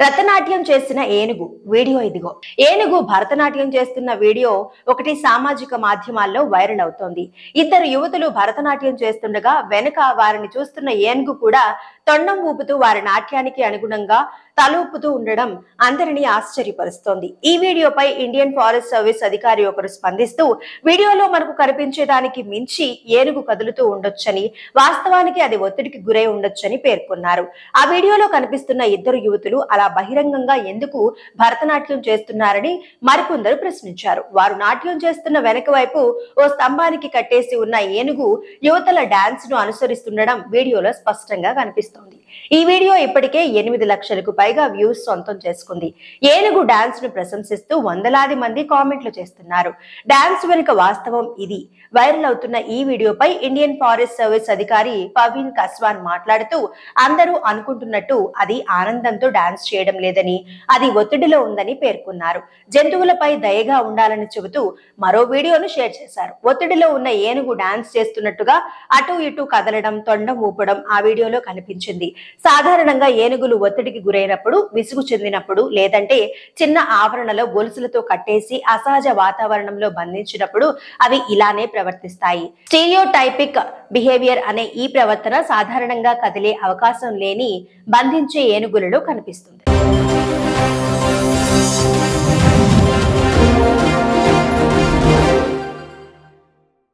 రతనాట్యం చేసిన ఏనుగు వీడియో ఇదిగో. ఏనుగు భరతనాట్యం చేస్తున్న వీడియో ఒకటి సామాజిక మాధ్యమాల్లో వైరల్ అవుతోంది. ఇద్దరు యువతులు భరతనాట్యం చేస్తుండగా వెనుక వారిని చూస్తున్న ఏనుగు కూడా తొండం ఊపుతూ వారి నాట్యానికి అనుగుణంగా తలూపుతూ ఉండడం అందరినీ ఆశ్చర్యపరుస్తోంది. ఈ వీడియోపై ఇండియన్ ఫారెస్ట్ సర్వీస్ అధికారి ఒకరు స్పందిస్తూ, వీడియోలో మనకు కనిపించేదానికి మించి ఏనుగు కదులుతూ ఉండొచ్చని, వాస్తవానికి అది ఒత్తిడికి గురై ఉండొచ్చని పేర్కొన్నారు. ఆ వీడియోలో కనిపిస్తున్న ఇద్దరు యువతులు అలా బహిరంగంగా ఎందుకు భరతనాట్యం చేస్తున్నారని మరికొందరు ప్రశ్నించారు. వారు నాట్యం చేస్తున్న వెనక వైపు ఓ స్తంభానికి కట్టేసి ఉన్న ఏనుగు యువతల డాన్స్ ను అనుసరిస్తుండడం వీడియోలో స్పష్టంగా కనిపిస్తోంది. ఈ వీడియో ఇప్పటికే 8 లక్షలకు పైగా వ్యూస్ సొంతం చేసుకుంది. ఏనుగు డాన్స్ ను ప్రశంసిస్తూ వందలాది మంది కామెంట్లు చేస్తున్నారు. డాన్స్ వెనుక వాస్తవం ఇది. వైరల్ అవుతున్న ఈ వీడియోపై ఇండియన్ ఫారెస్ట్ సర్వీస్ అధికారి పవీన్ కస్వాన్ మాట్లాడుతూ, అందరూ అనుకుంటున్నట్టు అది ఆనందంతో డాన్స్ చేయడం లేదని, అది ఒత్తిడిలో ఉందని పేర్కొన్నారు. జంతువులపై దయగా ఉండాలని చెబుతూ మరో వీడియోను షేర్ చేశారు. ఒత్తిడిలో ఉన్న ఏనుగు డాన్స్ చేస్తున్నట్టుగా అటు ఇటు కదలడం, తొండం ఊపడం ఆ వీడియోలో కనిపించింది. సాధారణంగా ఏనుగులు ఒత్తిడికి గురైనప్పుడు, విసుగు చెందినప్పుడు, లేదంటే చిన్న ఆవరణలో గొలుసులతో కట్టేసి అసహజ వాతావరణంలో బంధించినప్పుడు అవి ఇలానే ప్రవర్తిస్తాయి. స్టీరియోటైపిక్ బిహేవియర్ అనే ఈ ప్రవర్తన సాధారణంగా కదిలే అవకాశం లేని బంధించే ఏనుగులలో కనిపిస్తుంది.